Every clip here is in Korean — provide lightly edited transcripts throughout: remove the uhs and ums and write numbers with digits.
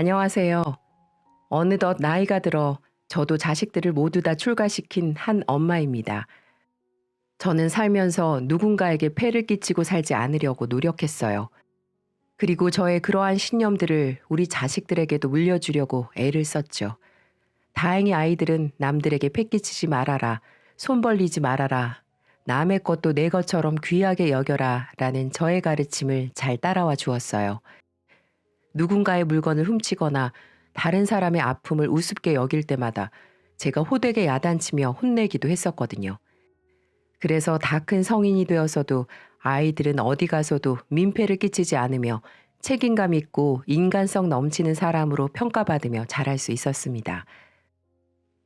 안녕하세요. 어느덧 나이가 들어 저도 자식들을 모두 다 출가시킨 한 엄마입니다. 저는 살면서 누군가에게 폐를 끼치고 살지 않으려고 노력했어요. 그리고 저의 그러한 신념들을 우리 자식들에게도 물려주려고 애를 썼죠. 다행히 아이들은 남들에게 폐 끼치지 말아라, 손 벌리지 말아라, 남의 것도 내 것처럼 귀하게 여겨라 라는 저의 가르침을 잘 따라와 주었어요. 누군가의 물건을 훔치거나 다른 사람의 아픔을 우습게 여길 때마다 제가 호되게 야단치며 혼내기도 했었거든요. 그래서 다 큰 성인이 되어서도 아이들은 어디 가서도 민폐를 끼치지 않으며 책임감 있고 인간성 넘치는 사람으로 평가받으며 자랄 수 있었습니다.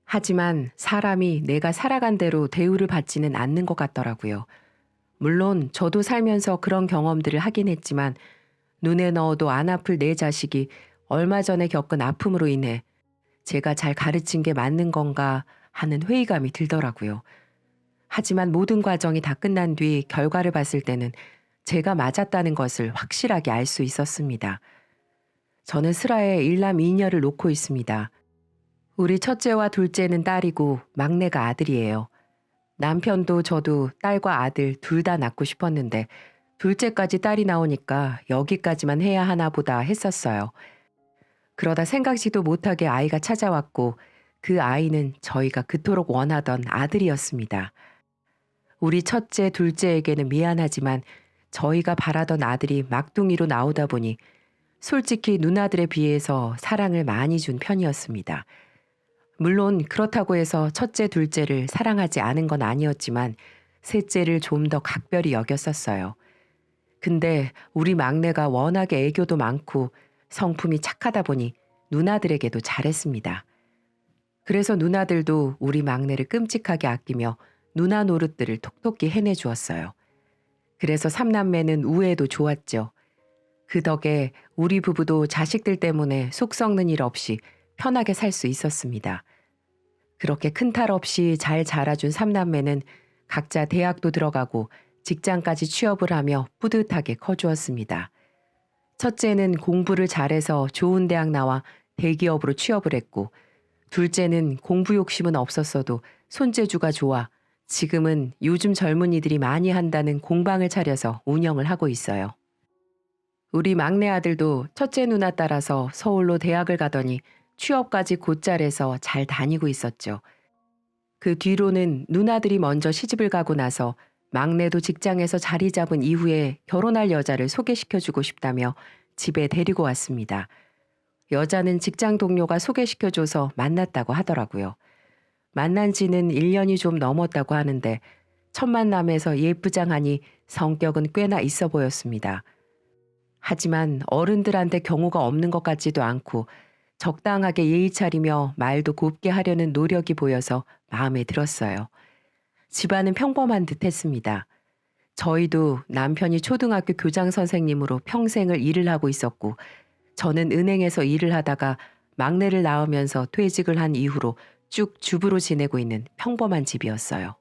하지만 사람이 내가 살아간 대로 대우를 받지는 않는 것 같더라고요. 물론 저도 살면서 그런 경험들을 하긴 했지만 눈에 넣어도 안 아플 내 자식이 얼마 전에 겪은 아픔으로 인해 제가 잘 가르친 게 맞는 건가 하는 회의감이 들더라고요. 하지만 모든 과정이 다 끝난 뒤 결과를 봤을 때는 제가 맞았다는 것을 확실하게 알 수 있었습니다. 저는 슬하에 일남 이녀를 놓고 있습니다. 우리 첫째와 둘째는 딸이고 막내가 아들이에요. 남편도 저도 딸과 아들 둘 다 낳고 싶었는데 둘째까지 딸이 나오니까 여기까지만 해야 하나 보다 했었어요. 그러다 생각지도 못하게 아이가 찾아왔고 그 아이는 저희가 그토록 원하던 아들이었습니다. 우리 첫째, 둘째에게는 미안하지만 저희가 바라던 아들이 막둥이로 나오다 보니 솔직히 누나들에 비해서 사랑을 많이 준 편이었습니다. 물론 그렇다고 해서 첫째, 둘째를 사랑하지 않은 건 아니었지만 셋째를 좀 더 각별히 여겼었어요. 근데 우리 막내가 워낙에 애교도 많고 성품이 착하다 보니 누나들에게도 잘했습니다. 그래서 누나들도 우리 막내를 끔찍하게 아끼며 누나 노릇들을 톡톡히 해내주었어요. 그래서 삼남매는 우애도 좋았죠. 그 덕에 우리 부부도 자식들 때문에 속 썩는 일 없이 편하게 살 수 있었습니다. 그렇게 큰 탈 없이 잘 자라준 삼남매는 각자 대학도 들어가고 직장까지 취업을 하며 뿌듯하게 커주었습니다. 첫째는 공부를 잘해서 좋은 대학 나와 대기업으로 취업을 했고, 둘째는 공부 욕심은 없었어도 손재주가 좋아 지금은 요즘 젊은이들이 많이 한다는 공방을 차려서 운영을 하고 있어요. 우리 막내 아들도 첫째 누나 따라서 서울로 대학을 가더니 취업까지 곧잘 해서 잘 다니고 있었죠. 그 뒤로는 누나들이 먼저 시집을 가고 나서 막내도 직장에서 자리 잡은 이후에 결혼할 여자를 소개시켜주고 싶다며 집에 데리고 왔습니다. 여자는 직장 동료가 소개시켜줘서 만났다고 하더라고요. 만난 지는 1년이 좀 넘었다고 하는데 첫 만남에서 예쁘장하니 성격은 꽤나 있어 보였습니다. 하지만 어른들한테 경우가 없는 것 같지도 않고 적당하게 예의 차리며 말도 곱게 하려는 노력이 보여서 마음에 들었어요. 집안은 평범한 듯 했습니다. 저희도 남편이 초등학교 교장 선생님으로 평생을 일을 하고 있었고 저는 은행에서 일을 하다가 막내를 낳으면서 퇴직을 한 이후로 쭉 주부로 지내고 있는 평범한 집이었어요.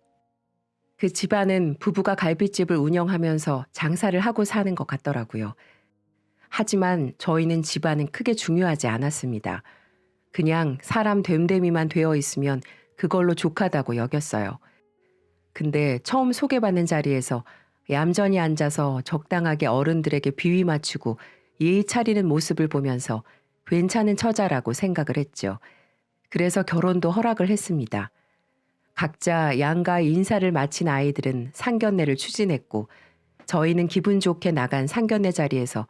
그 집안은 부부가 갈비집을 운영하면서 장사를 하고 사는 것 같더라고요. 하지만 저희는 집안은 크게 중요하지 않았습니다. 그냥 사람 됨됨이만 되어 있으면 그걸로 족하다고 여겼어요. 근데 처음 소개받는 자리에서 얌전히 앉아서 적당하게 어른들에게 비위 맞추고 예의 차리는 모습을 보면서 괜찮은 처자라고 생각을 했죠. 그래서 결혼도 허락을 했습니다. 각자 양가의 인사를 마친 아이들은 상견례를 추진했고 저희는 기분 좋게 나간 상견례 자리에서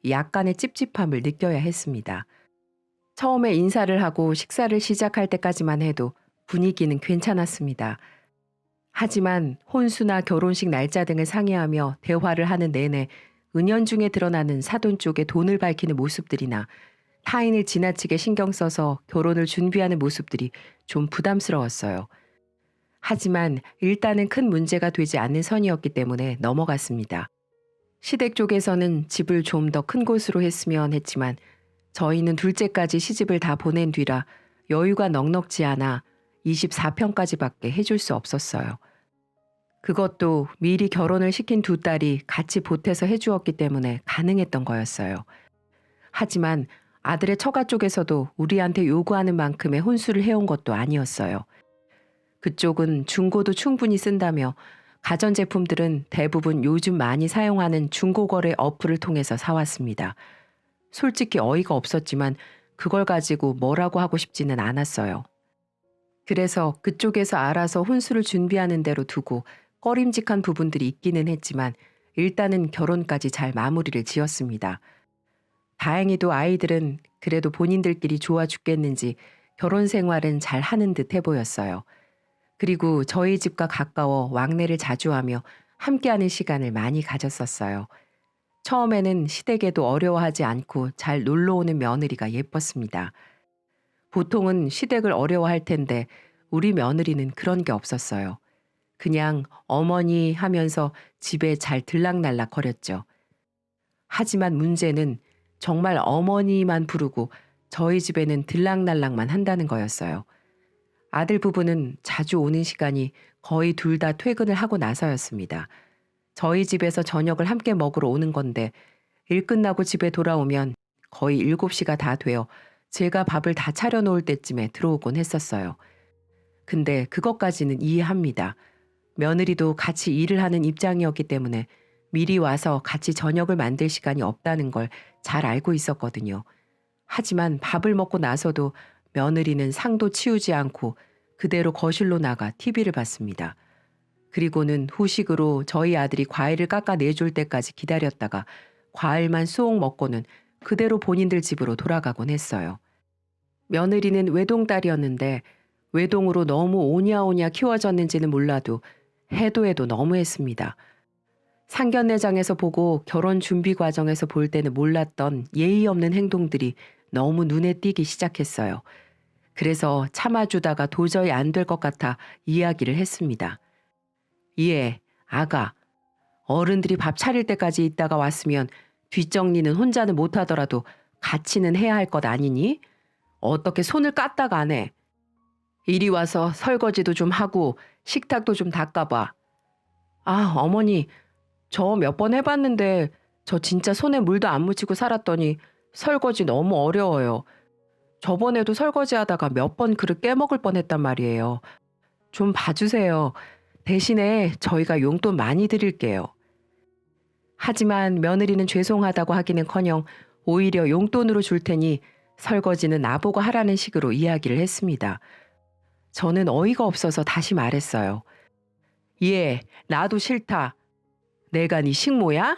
약간의 찝찝함을 느껴야 했습니다. 처음에 인사를 하고 식사를 시작할 때까지만 해도 분위기는 괜찮았습니다. 하지만 혼수나 결혼식 날짜 등을 상의하며 대화를 하는 내내 은연중에 드러나는 사돈 쪽에 돈을 밝히는 모습들이나 타인을 지나치게 신경 써서 결혼을 준비하는 모습들이 좀 부담스러웠어요. 하지만 일단은 큰 문제가 되지 않는 선이었기 때문에 넘어갔습니다. 시댁 쪽에서는 집을 좀 더 큰 곳으로 했으면 했지만 저희는 둘째까지 시집을 다 보낸 뒤라 여유가 넉넉지 않아 24평까지밖에 해줄 수 없었어요. 그것도 미리 결혼을 시킨 두 딸이 같이 보태서 해주었기 때문에 가능했던 거였어요. 하지만 아들의 처가 쪽에서도 우리한테 요구하는 만큼의 혼수를 해온 것도 아니었어요. 그쪽은 중고도 충분히 쓴다며 가전제품들은 대부분 요즘 많이 사용하는 중고거래 어플을 통해서 사왔습니다. 솔직히 어이가 없었지만 그걸 가지고 뭐라고 하고 싶지는 않았어요. 그래서 그쪽에서 알아서 혼수를 준비하는 대로 두고 꺼림직한 부분들이 있기는 했지만 일단은 결혼까지 잘 마무리를 지었습니다. 다행히도 아이들은 그래도 본인들끼리 좋아 죽겠는지 결혼 생활은 잘 하는 듯 해 보였어요. 그리고 저희 집과 가까워 왕래를 자주 하며 함께하는 시간을 많이 가졌었어요. 처음에는 시댁에도 어려워하지 않고 잘 놀러 오는 며느리가 예뻤습니다. 보통은 시댁을 어려워할 텐데 우리 며느리는 그런 게 없었어요. 그냥 어머니 하면서 집에 잘 들락날락 거렸죠. 하지만 문제는 정말 어머니만 부르고 저희 집에는 들락날락만 한다는 거였어요. 아들 부부는 자주 오는 시간이 거의 둘 다 퇴근을 하고 나서였습니다. 저희 집에서 저녁을 함께 먹으러 오는 건데 일 끝나고 집에 돌아오면 거의 7시가 다 되어 제가 밥을 다 차려놓을 때쯤에 들어오곤 했었어요. 근데 그것까지는 이해합니다. 며느리도 같이 일을 하는 입장이었기 때문에 미리 와서 같이 저녁을 만들 시간이 없다는 걸 잘 알고 있었거든요. 하지만 밥을 먹고 나서도 며느리는 상도 치우지 않고 그대로 거실로 나가 TV를 봤습니다. 그리고는 후식으로 저희 아들이 과일을 깎아 내줄 때까지 기다렸다가 과일만 쏙 먹고는 그대로 본인들 집으로 돌아가곤 했어요. 며느리는 외동딸이었는데 외동으로 너무 오냐오냐 키워졌는지는 몰라도 해도 해도 너무했습니다. 상견례장에서 보고 결혼 준비 과정에서 볼 때는 몰랐던 예의 없는 행동들이 너무 눈에 띄기 시작했어요. 그래서 참아주다가 도저히 안 될 것 같아 이야기를 했습니다. 예, 아가. 어른들이 밥 차릴 때까지 있다가 왔으면 뒷정리는 혼자는 못하더라도 같이는 해야 할 것 아니니? 어떻게 손을 깠다가 안 해? 이리 와서 설거지도 좀 하고 식탁도 좀 닦아봐. 아, 어머니, 저 몇 번 해봤는데 저 진짜 손에 물도 안 묻히고 살았더니 설거지 너무 어려워요. 저번에도 설거지하다가 몇 번 그릇 깨먹을 뻔했단 말이에요. 좀 봐주세요. 대신에 저희가 용돈 많이 드릴게요. 하지만 며느리는 죄송하다고 하기는커녕 오히려 용돈으로 줄 테니 설거지는 나보고 하라는 식으로 이야기를 했습니다. 저는 어이가 없어서 다시 말했어요. 예, 나도 싫다. 내가 네 식모야?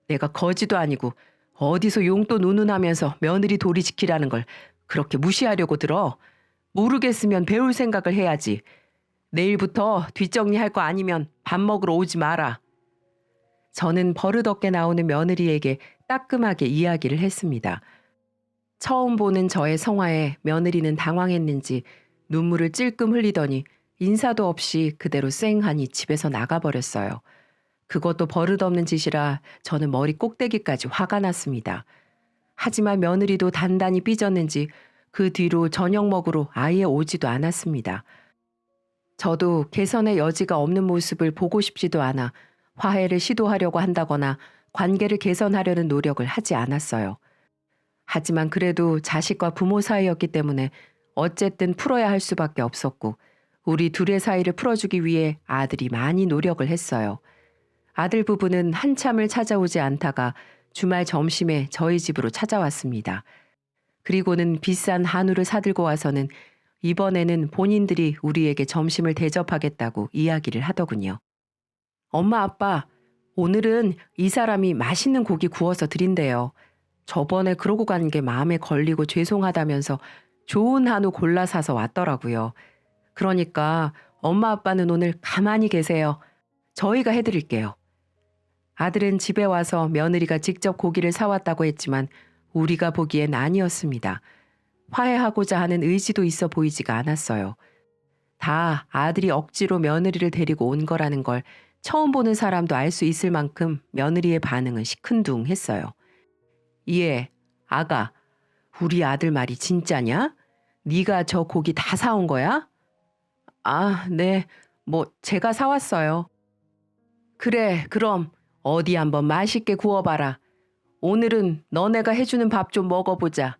내가 거지도 아니고 어디서 용돈 운운하면서 며느리 도리 지키라는 걸 그렇게 무시하려고 들어? 모르겠으면 배울 생각을 해야지. 내일부터 뒷정리할 거 아니면 밥 먹으러 오지 마라. 저는 버릇없게 나오는 며느리에게 따끔하게 이야기를 했습니다. 처음 보는 저의 성화에 며느리는 당황했는지 눈물을 찔끔 흘리더니 인사도 없이 그대로 쌩하니 집에서 나가버렸어요. 그것도 버릇없는 짓이라 저는 머리 꼭대기까지 화가 났습니다. 하지만 며느리도 단단히 삐졌는지 그 뒤로 저녁 먹으러 아예 오지도 않았습니다. 저도 개선의 여지가 없는 모습을 보고 싶지도 않아 화해를 시도하려고 한다거나 관계를 개선하려는 노력을 하지 않았어요. 하지만 그래도 자식과 부모 사이였기 때문에 어쨌든 풀어야 할 수밖에 없었고 우리 둘의 사이를 풀어주기 위해 아들이 많이 노력을 했어요. 아들 부부는 한참을 찾아오지 않다가 주말 점심에 저희 집으로 찾아왔습니다. 그리고는 비싼 한우를 사들고 와서는 이번에는 본인들이 우리에게 점심을 대접하겠다고 이야기를 하더군요. 엄마, 아빠, 오늘은 이 사람이 맛있는 고기 구워서 드린대요. 저번에 그러고 간 게 마음에 걸리고 죄송하다면서 좋은 한우 골라 사서 왔더라고요. 그러니까 엄마, 아빠는 오늘 가만히 계세요. 저희가 해드릴게요. 아들은 집에 와서 며느리가 직접 고기를 사왔다고 했지만 우리가 보기엔 아니었습니다. 화해하고자 하는 의지도 있어 보이지가 않았어요. 다 아들이 억지로 며느리를 데리고 온 거라는 걸 처음 보는 사람도 알 수 있을 만큼 며느리의 반응은 시큰둥했어요. 예, 아가, 우리 아들 말이 진짜냐? 네가 저 고기 다 사온 거야? 아, 네, 제가 사왔어요. 그래, 그럼 어디 한번 맛있게 구워봐라. 오늘은 너네가 해주는 밥 좀 먹어보자.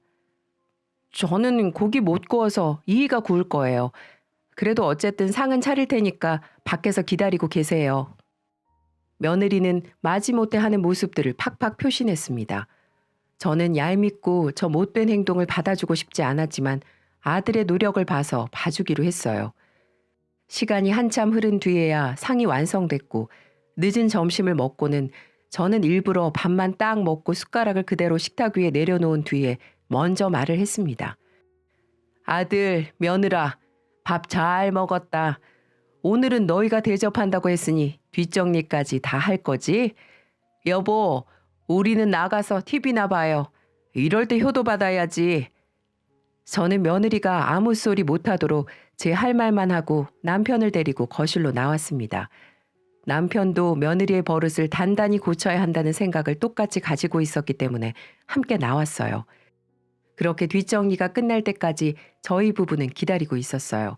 저는 고기 못 구워서 이희가 구울 거예요. 그래도 어쨌든 상은 차릴 테니까 밖에서 기다리고 계세요. 며느리는 마지못해 하는 모습들을 팍팍 표신했습니다. 저는 얄밉고 저 못된 행동을 받아주고 싶지 않았지만 아들의 노력을 봐서 봐주기로 했어요. 시간이 한참 흐른 뒤에야 상이 완성됐고 늦은 점심을 먹고는 저는 일부러 밥만 딱 먹고 숟가락을 그대로 식탁 위에 내려놓은 뒤에 먼저 말을 했습니다. 아들, 며느라, 밥 잘 먹었다. 오늘은 너희가 대접한다고 했으니 뒷정리까지 다 할 거지? 여보, 우리는 나가서 TV나 봐요. 이럴 때 효도 받아야지. 저는 며느리가 아무 소리 못하도록 제 할 말만 하고 남편을 데리고 거실로 나왔습니다. 남편도 며느리의 버릇을 단단히 고쳐야 한다는 생각을 똑같이 가지고 있었기 때문에 함께 나왔어요. 그렇게 뒷정리가 끝날 때까지 저희 부부는 기다리고 있었어요.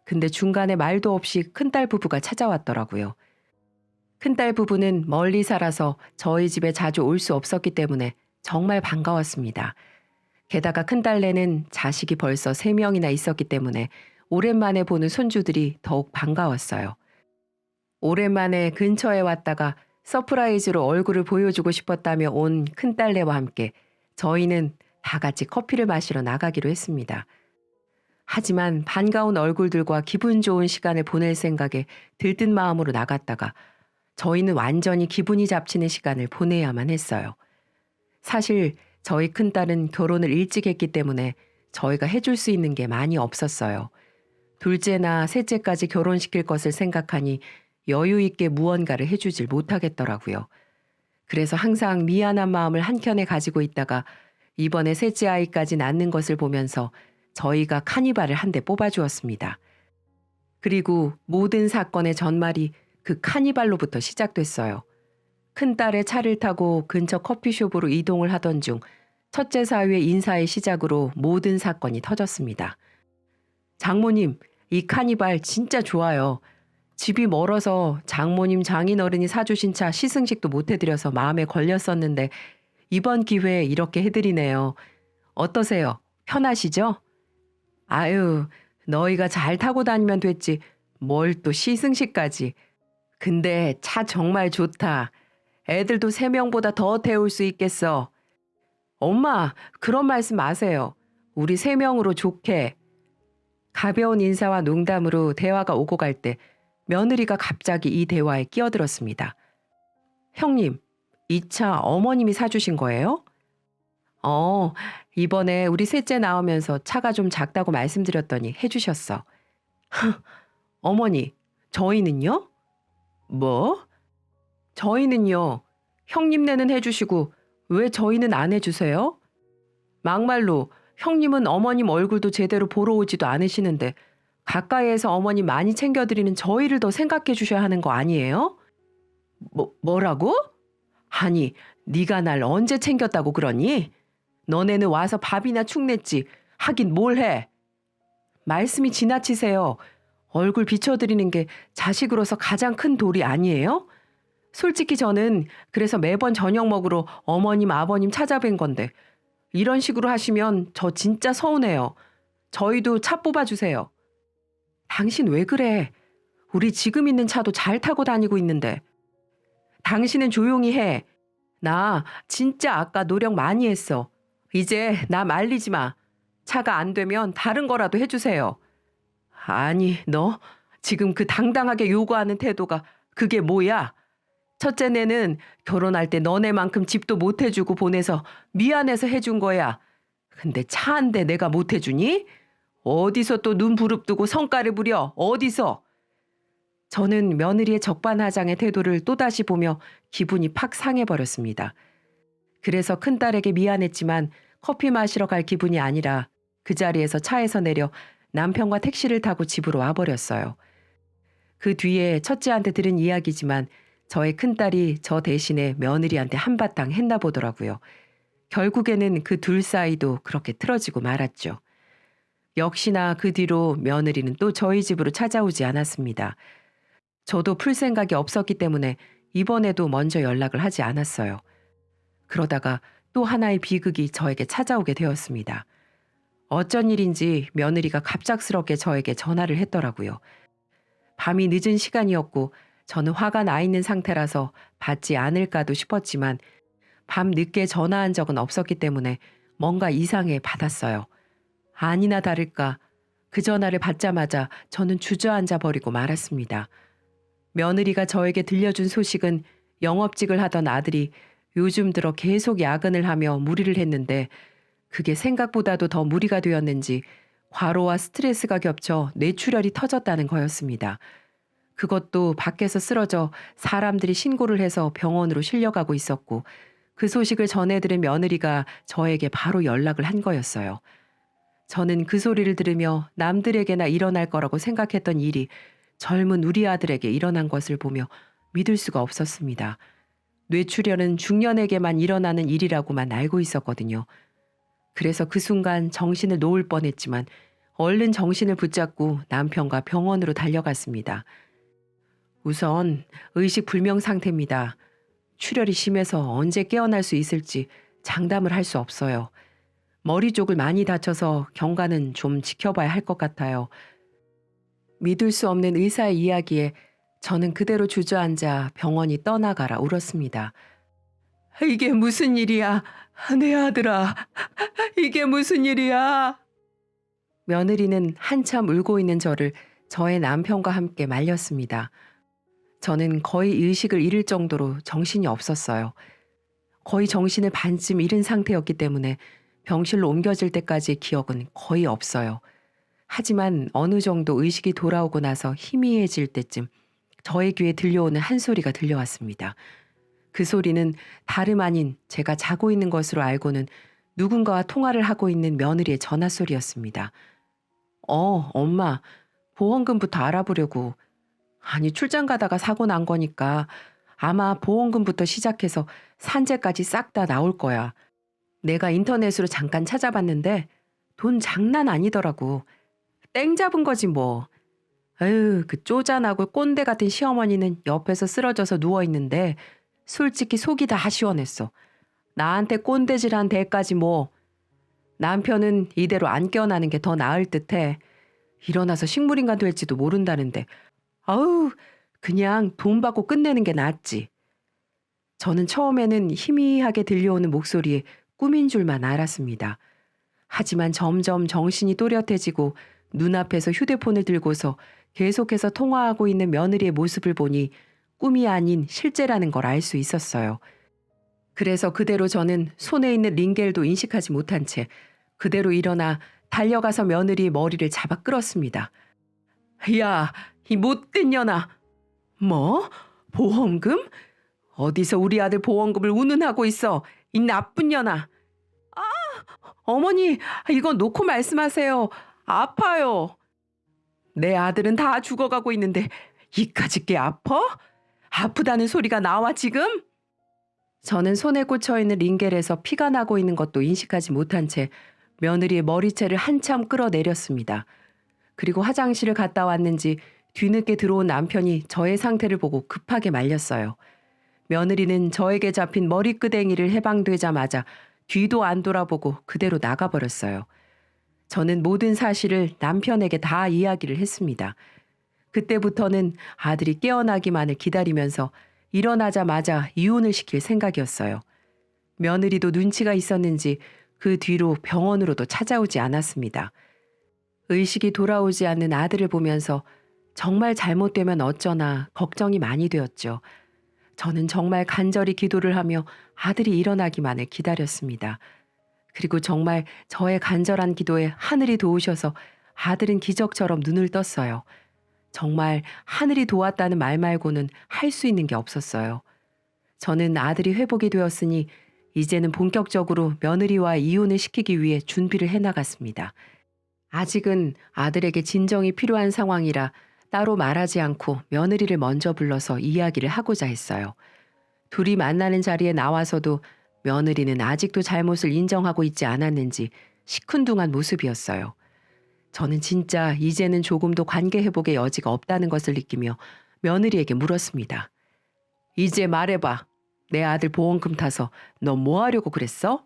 근데 중간에 말도 없이 큰딸 부부가 찾아왔더라고요. 큰딸 부부는 멀리 살아서 저희 집에 자주 올 수 없었기 때문에 정말 반가웠습니다. 게다가 큰딸내는 자식이 벌써 3명이나 있었기 때문에 오랜만에 보는 손주들이 더욱 반가웠어요. 오랜만에 근처에 왔다가 서프라이즈로 얼굴을 보여주고 싶었다며 온 큰딸내와 함께 저희는 다 같이 커피를 마시러 나가기로 했습니다. 하지만 반가운 얼굴들과 기분 좋은 시간을 보낼 생각에 들뜬 마음으로 나갔다가 저희는 완전히 기분이 잡치는 시간을 보내야만 했어요. 사실 저희 큰딸은 결혼을 일찍 했기 때문에 저희가 해줄 수 있는 게 많이 없었어요. 둘째나 셋째까지 결혼시킬 것을 생각하니 여유 있게 무언가를 해주질 못하겠더라고요. 그래서 항상 미안한 마음을 한켠에 가지고 있다가 이번에 셋째 아이까지 낳는 것을 보면서 저희가 카니발을 한 대 뽑아주었습니다. 그리고 모든 사건의 전말이 그 카니발로부터 시작됐어요. 큰딸의 차를 타고 근처 커피숍으로 이동을 하던 중 첫째 사위의 인사의 시작으로 모든 사건이 터졌습니다. 장모님, 이 카니발 진짜 좋아요. 집이 멀어서 장모님 장인어른이 사주신 차 시승식도 못 해드려서 마음에 걸렸었는데 이번 기회에 이렇게 해드리네요. 어떠세요? 편하시죠? 아유, 너희가 잘 타고 다니면 됐지. 뭘 또 시승식까지. 근데 차 정말 좋다. 애들도 3명보다 더 태울 수 있겠어. 엄마, 그런 말씀 마세요. 우리 3명으로 좋게. 가벼운 인사와 농담으로 대화가 오고 갈 때 며느리가 갑자기 이 대화에 끼어들었습니다. 형님, 이 차 어머님이 사주신 거예요? 이번에 우리 셋째 나오면서 차가 좀 작다고 말씀드렸더니 해주셨어. 어머니, 저희는요? 뭐? 저희는요. 형님네는 해주시고 왜 저희는 안 해주세요? 막말로 형님은 어머님 얼굴도 제대로 보러 오지도 않으시는데 가까이에서 어머니 많이 챙겨드리는 저희를 더 생각해 주셔야 하는 거 아니에요? 뭐라고? 아니, 네가 날 언제 챙겼다고 그러니? 너네는 와서 밥이나 축 냈지. 하긴 뭘 해? 말씀이 지나치세요. 얼굴 비춰드리는 게 자식으로서 가장 큰 도리 아니에요? 솔직히 저는 그래서 매번 저녁 먹으러 어머님, 아버님 찾아뵌 건데 이런 식으로 하시면 저 진짜 서운해요. 저희도 차 뽑아주세요. 당신 왜 그래? 우리 지금 있는 차도 잘 타고 다니고 있는데. 당신은 조용히 해. 나 진짜 아까 노력 많이 했어. 이제 나 말리지 마. 차가 안 되면 다른 거라도 해주세요. 아니, 너 지금 그 당당하게 요구하는 태도가 그게 뭐야? 첫째네는 결혼할 때 너네만큼 집도 못 해주고 보내서 미안해서 해준 거야. 근데 차 한 대 내가 못 해주니? 어디서 또 눈 부릅뜨고 성깔을 부려? 어디서? 저는 며느리의 적반하장의 태도를 또다시 보며 기분이 팍 상해버렸습니다. 그래서 큰딸에게 미안했지만 커피 마시러 갈 기분이 아니라 그 자리에서 차에서 내려 남편과 택시를 타고 집으로 와버렸어요. 그 뒤에 첫째한테 들은 이야기지만 저의 큰딸이 저 대신에 며느리한테 한바탕 했나 보더라고요. 결국에는 그 둘 사이도 그렇게 틀어지고 말았죠. 역시나 그 뒤로 며느리는 또 저희 집으로 찾아오지 않았습니다. 저도 풀 생각이 없었기 때문에 이번에도 먼저 연락을 하지 않았어요. 그러다가 또 하나의 비극이 저에게 찾아오게 되었습니다. 어쩐 일인지 며느리가 갑작스럽게 저에게 전화를 했더라고요. 밤이 늦은 시간이었고 저는 화가 나 있는 상태라서 받지 않을까도 싶었지만 밤 늦게 전화한 적은 없었기 때문에 뭔가 이상해 받았어요. 아니나 다를까 그 전화를 받자마자 저는 주저앉아 버리고 말았습니다. 며느리가 저에게 들려준 소식은 영업직을 하던 아들이 요즘 들어 계속 야근을 하며 무리를 했는데 그게 생각보다도 더 무리가 되었는지 과로와 스트레스가 겹쳐 뇌출혈이 터졌다는 거였습니다. 그것도 밖에서 쓰러져 사람들이 신고를 해서 병원으로 실려가고 있었고 그 소식을 전해 들은 며느리가 저에게 바로 연락을 한 거였어요. 저는 그 소리를 들으며 남들에게나 일어날 거라고 생각했던 일이 젊은 우리 아들에게 일어난 것을 보며 믿을 수가 없었습니다. 뇌출혈은 중년에게만 일어나는 일이라고만 알고 있었거든요. 그래서 그 순간 정신을 놓을 뻔했지만 얼른 정신을 붙잡고 남편과 병원으로 달려갔습니다. 우선 의식불명 상태입니다. 출혈이 심해서 언제 깨어날 수 있을지 장담을 할 수 없어요. 머리 쪽을 많이 다쳐서 경과는 좀 지켜봐야 할 것 같아요. 믿을 수 없는 의사의 이야기에 저는 그대로 주저앉아 병원이 떠나가라 울었습니다. 이게 무슨 일이야? 내 아들아, 이게 무슨 일이야? 며느리는 한참 울고 있는 저를 저의 남편과 함께 말렸습니다. 저는 거의 의식을 잃을 정도로 정신이 없었어요. 거의 정신을 반쯤 잃은 상태였기 때문에 병실로 옮겨질 때까지의 기억은 거의 없어요. 하지만 어느 정도 의식이 돌아오고 나서 희미해질 때쯤 저의 귀에 들려오는 한 소리가 들려왔습니다. 그 소리는 다름 아닌 제가 자고 있는 것으로 알고는 누군가와 통화를 하고 있는 며느리의 전화 소리였습니다. 엄마, 보험금부터 알아보려고. 아니, 출장 가다가 사고 난 거니까 아마 보험금부터 시작해서 산재까지 싹 다 나올 거야. 내가 인터넷으로 잠깐 찾아봤는데 돈 장난 아니더라고. 땡 잡은 거지 뭐. 에휴, 그 쪼잔하고 꼰대 같은 시어머니는 옆에서 쓰러져서 누워있는데 솔직히 속이 다 시원했어. 나한테 꼰대질한 데까지 뭐. 남편은 이대로 안 깨어나는 게 더 나을 듯해. 일어나서 식물인간 될지도 모른다는데 아우, 그냥 돈 받고 끝내는 게 낫지. 저는 처음에는 희미하게 들려오는 목소리에 꿈인 줄만 알았습니다. 하지만 점점 정신이 또렷해지고 눈앞에서 휴대폰을 들고서 계속해서 통화하고 있는 며느리의 모습을 보니 꿈이 아닌 실제라는 걸 알 수 있었어요. 그래서 그대로 저는 손에 있는 링겔도 인식하지 못한 채 그대로 일어나 달려가서 며느리의 머리를 잡아 끌었습니다. 야, 이 못된 년아. 뭐? 보험금? 어디서 우리 아들 보험금을 운운하고 있어? 이 나쁜 년아. 어머니, 이건 놓고 말씀하세요. 아파요. 내 아들은 다 죽어가고 있는데 이까짓 게 아파? 아프다는 소리가 나와 지금? 저는 손에 꽂혀있는 링겔에서 피가 나고 있는 것도 인식하지 못한 채 며느리의 머리채를 한참 끌어내렸습니다. 그리고 화장실을 갔다 왔는지 뒤늦게 들어온 남편이 저의 상태를 보고 급하게 말렸어요. 며느리는 저에게 잡힌 머리끄댕이를 해방되자마자 뒤도 안 돌아보고 그대로 나가버렸어요. 저는 모든 사실을 남편에게 다 이야기를 했습니다. 그때부터는 아들이 깨어나기만을 기다리면서 일어나자마자 이혼을 시킬 생각이었어요. 며느리도 눈치가 있었는지 그 뒤로 병원으로도 찾아오지 않았습니다. 의식이 돌아오지 않는 아들을 보면서 정말 잘못되면 어쩌나 걱정이 많이 되었죠. 저는 정말 간절히 기도를 하며 아들이 일어나기만을 기다렸습니다. 그리고 정말 저의 간절한 기도에 하늘이 도우셔서 아들은 기적처럼 눈을 떴어요. 정말 하늘이 도왔다는 말 말고는 할 수 있는 게 없었어요. 저는 아들이 회복이 되었으니 이제는 본격적으로 며느리와 이혼을 시키기 위해 준비를 해나갔습니다. 아직은 아들에게 진정이 필요한 상황이라 따로 말하지 않고 며느리를 먼저 불러서 이야기를 하고자 했어요. 둘이 만나는 자리에 나와서도 며느리는 아직도 잘못을 인정하고 있지 않았는지 시큰둥한 모습이었어요. 저는 진짜 이제는 조금도 관계 회복의 여지가 없다는 것을 느끼며 며느리에게 물었습니다. 이제 말해봐. 내 아들 보험금 타서 너 뭐 하려고 그랬어?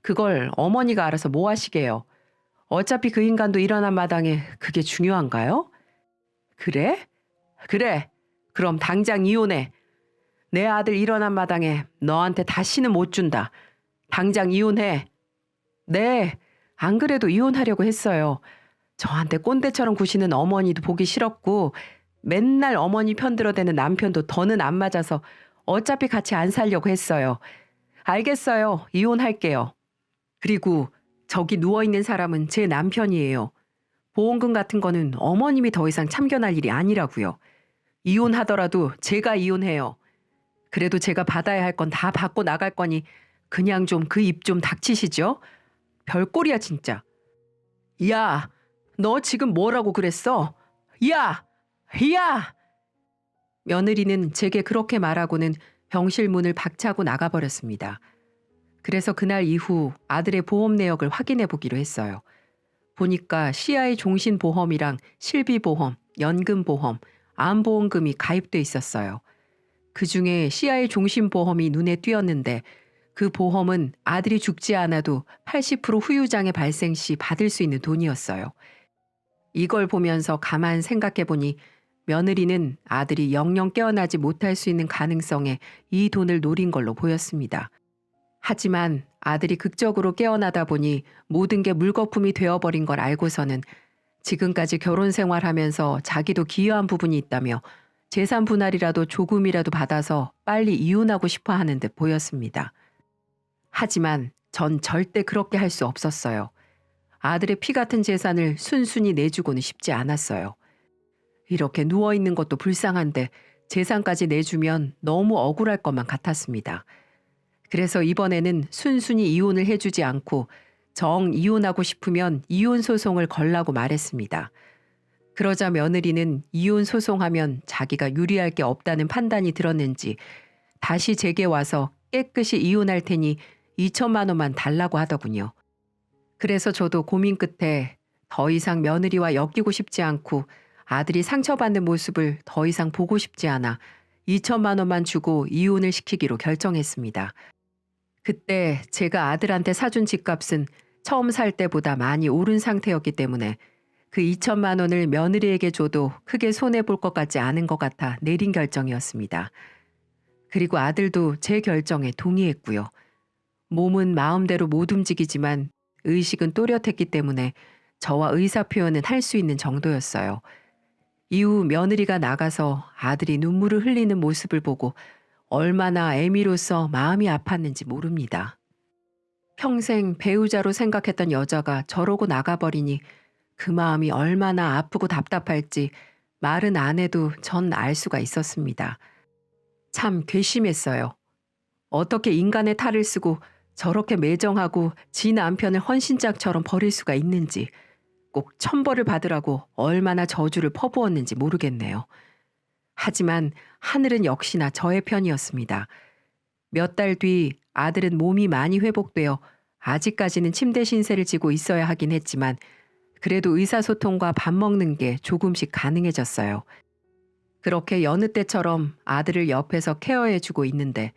그걸 어머니가 알아서 뭐 하시게요. 어차피 그 인간도 일어난 마당에 그게 중요한가요? 그래? 그래. 그럼 당장 이혼해. 내 아들 일어난 마당에 너한테 다시는 못 준다. 당장 이혼해. 네. 안 그래도 이혼하려고 했어요. 저한테 꼰대처럼 구시는 어머니도 보기 싫었고 맨날 어머니 편들어대는 남편도 더는 안 맞아서 어차피 같이 안 살려고 했어요. 알겠어요. 이혼할게요. 그리고 저기 누워있는 사람은 제 남편이에요. 보험금 같은 거는 어머님이 더 이상 참견할 일이 아니라고요. 이혼하더라도 제가 이혼해요. 그래도 제가 받아야 할 건 다 받고 나갈 거니 그냥 좀 그 입 좀 닥치시죠. 별꼴이야 진짜. 야, 너 지금 뭐라고 그랬어? 야! 야! 며느리는 제게 그렇게 말하고는 병실 문을 박차고 나가버렸습니다. 그래서 그날 이후 아들의 보험 내역을 확인해 보기로 했어요. 보니까 CI 종신보험이랑 실비보험, 연금보험, 암보험금이 가입돼 있었어요. 그중에 CI 종신보험이 눈에 띄었는데 그 보험은 아들이 죽지 않아도 80% 후유장애 발생 시 받을 수 있는 돈이었어요. 이걸 보면서 가만 생각해 보니 며느리는 아들이 영영 깨어나지 못할 수 있는 가능성에 이 돈을 노린 걸로 보였습니다. 하지만 아들이 극적으로 깨어나다 보니 모든 게 물거품이 되어버린 걸 알고서는 지금까지 결혼 생활하면서 자기도 기여한 부분이 있다며 재산 분할이라도 조금이라도 받아서 빨리 이혼하고 싶어 하는 듯 보였습니다. 하지만 전 절대 그렇게 할 수 없었어요. 아들의 피 같은 재산을 순순히 내주고는 싶지 않았어요. 이렇게 누워있는 것도 불쌍한데 재산까지 내주면 너무 억울할 것만 같았습니다. 그래서 이번에는 순순히 이혼을 해주지 않고 정 이혼하고 싶으면 이혼 소송을 걸라고 말했습니다. 그러자 며느리는 이혼 소송하면 자기가 유리할 게 없다는 판단이 들었는지 다시 제게 와서 깨끗이 이혼할 테니 2천만 원만 달라고 하더군요. 그래서 저도 고민 끝에 더 이상 며느리와 엮이고 싶지 않고 아들이 상처받는 모습을 더 이상 보고 싶지 않아 2천만 원만 주고 이혼을 시키기로 결정했습니다. 그때 제가 아들한테 사준 집값은 처음 살 때보다 많이 오른 상태였기 때문에 그 2천만 원을 며느리에게 줘도 크게 손해볼 것 같지 않은 것 같아 내린 결정이었습니다. 그리고 아들도 제 결정에 동의했고요. 몸은 마음대로 못 움직이지만 의식은 또렷했기 때문에 저와 의사표현은 할 수 있는 정도였어요. 이후 며느리가 나가서 아들이 눈물을 흘리는 모습을 보고 얼마나 애미로서 마음이 아팠는지 모릅니다. 평생 배우자로 생각했던 여자가 저러고 나가버리니 그 마음이 얼마나 아프고 답답할지 말은 안 해도 전 알 수가 있었습니다. 참 괘씸했어요. 어떻게 인간의 탈을 쓰고 저렇게 매정하고 지 남편을 헌신짝처럼 버릴 수가 있는지 꼭 천벌을 받으라고 얼마나 저주를 퍼부었는지 모르겠네요. 하지만 하늘은 역시나 저의 편이었습니다. 몇 달 뒤 아들은 몸이 많이 회복되어 아직까지는 침대 신세를 지고 있어야 하긴 했지만 그래도 의사소통과 밥 먹는 게 조금씩 가능해졌어요. 그렇게 여느 때처럼 아들을 옆에서 케어해주고 있는데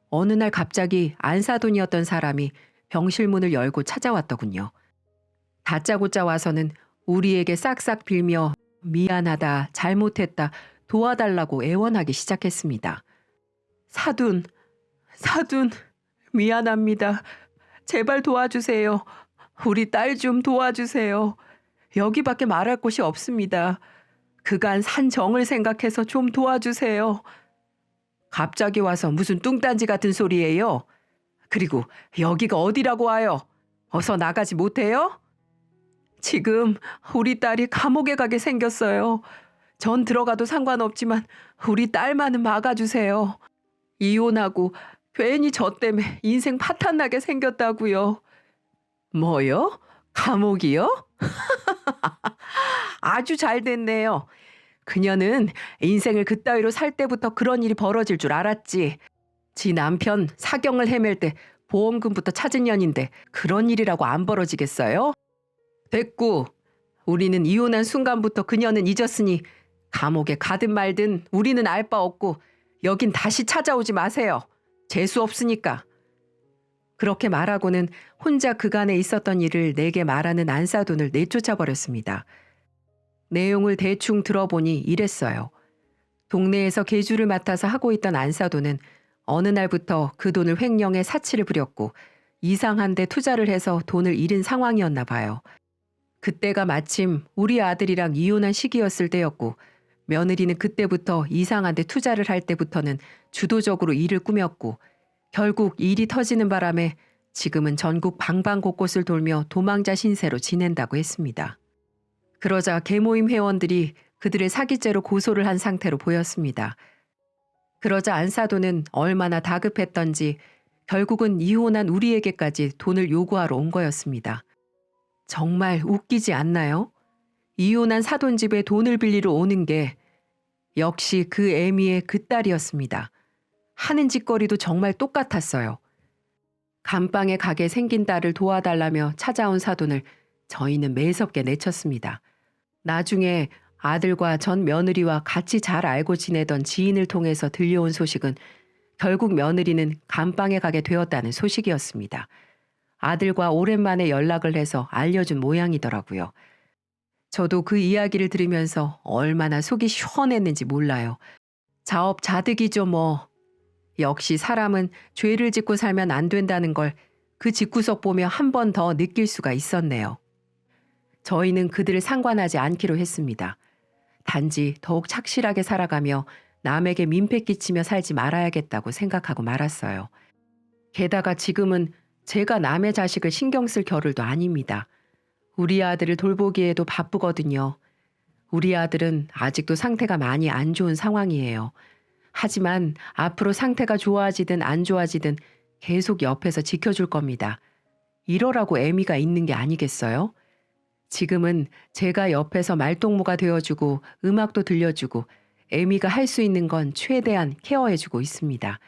어느 날 갑자기 안사돈이었던 사람이 병실 문을 열고 찾아왔더군요. 다짜고짜 와서는 우리에게 싹싹 빌며 미안하다, 잘못했다, 도와달라고 애원하기 시작했습니다. 사돈, 미안합니다. 제발 도와주세요. 우리 딸 좀 도와주세요. 여기밖에 말할 곳이 없습니다. 그간 산 정을 생각해서 좀 도와주세요. 갑자기 와서 무슨 뚱딴지 같은 소리예요? 그리고 여기가 어디라고 와요? 어서 나가지 못해요? 지금 우리 딸이 감옥에 가게 생겼어요. 전 들어가도 상관없지만 우리 딸만은 막아주세요. 이혼하고 괜히 저 때문에 인생 파탄나게 생겼다고요. 뭐요? 감옥이요? 아주 잘 됐네요. 그녀는 인생을 그따위로 살 때부터 그런 일이 벌어질 줄 알았지. 지 남편 사경을 헤맬 때 보험금부터 찾은 년인데 그런 일이라고 안 벌어지겠어요? 됐고, 우리는 이혼한 순간부터 그녀는 잊었으니 감옥에 가든 말든 우리는 알 바 없고 여긴 다시 찾아오지 마세요. 재수 없으니까. 그렇게 말하고는 혼자 그간에 있었던 일을 내게 말하는 안사돈을 내쫓아 버렸습니다. 내용을 대충 들어보니 이랬어요. 동네에서 계주를 맡아서 하고 있던 안사돈은 어느 날부터 그 돈을 횡령해 사치를 부렸고 이상한 데 투자를 해서 돈을 잃은 상황이었나 봐요. 그때가 마침 우리 아들이랑 이혼한 시기였을 때였고 며느리는 그때부터 이상한 데 투자를 할 때부터는 주도적으로 일을 꾸몄고 결국 일이 터지는 바람에 지금은 전국 방방곳곳을 돌며 도망자 신세로 지낸다고 했습니다. 그러자 계모임 회원들이 그들의 사기죄로 고소를 한 상태로 보였습니다. 그러자 안사돈은 얼마나 다급했던지 결국은 이혼한 우리에게까지 돈을 요구하러 온 거였습니다. 정말 웃기지 않나요? 이혼한 사돈집에 돈을 빌리러 오는 게 역시 그 애미의 그 딸이었습니다. 하는 짓거리도 정말 똑같았어요. 감방에 가게 생긴 딸을 도와달라며 찾아온 사돈을 저희는 매섭게 내쳤습니다. 나중에 아들과 전 며느리와 같이 잘 알고 지내던 지인을 통해서 들려온 소식은 결국 며느리는 감방에 가게 되었다는 소식이었습니다. 아들과 오랜만에 연락을 해서 알려준 모양이더라고요. 저도 그 이야기를 들으면서 얼마나 속이 시원했는지 몰라요. 자업자득이죠 뭐. 역시 사람은 죄를 짓고 살면 안 된다는 걸 그 집구석 보며 한 번 더 느낄 수가 있었네요. 저희는 그들을 상관하지 않기로 했습니다. 단지 더욱 착실하게 살아가며 남에게 민폐 끼치며 살지 말아야겠다고 생각하고 말았어요. 게다가 지금은 제가 남의 자식을 신경 쓸 겨를도 아닙니다. 우리 아들을 돌보기에도 바쁘거든요. 우리 아들은 아직도 상태가 많이 안 좋은 상황이에요. 하지만 앞으로 상태가 좋아지든 안 좋아지든 계속 옆에서 지켜줄 겁니다. 이러라고 애미가 있는 게 아니겠어요? 지금은 제가 옆에서 말동무가 되어주고 음악도 들려주고 애미가 할 수 있는 건 최대한 케어해주고 있습니다.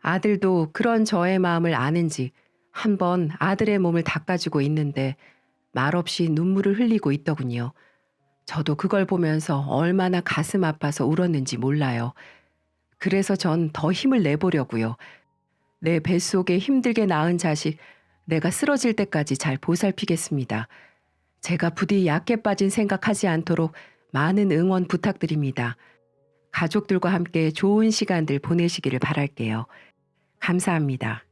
아들도 그런 저의 마음을 아는지 한번 아들의 몸을 닦아주고 있는데 말없이 눈물을 흘리고 있더군요. 저도 그걸 보면서 얼마나 가슴 아파서 울었는지 몰라요. 그래서 전 더 힘을 내보려고요. 내 뱃속에 힘들게 낳은 자식 내가 쓰러질 때까지 잘 보살피겠습니다. 제가 부디 약해 빠진 생각하지 않도록 많은 응원 부탁드립니다. 가족들과 함께 좋은 시간들 보내시기를 바랄게요. 감사합니다.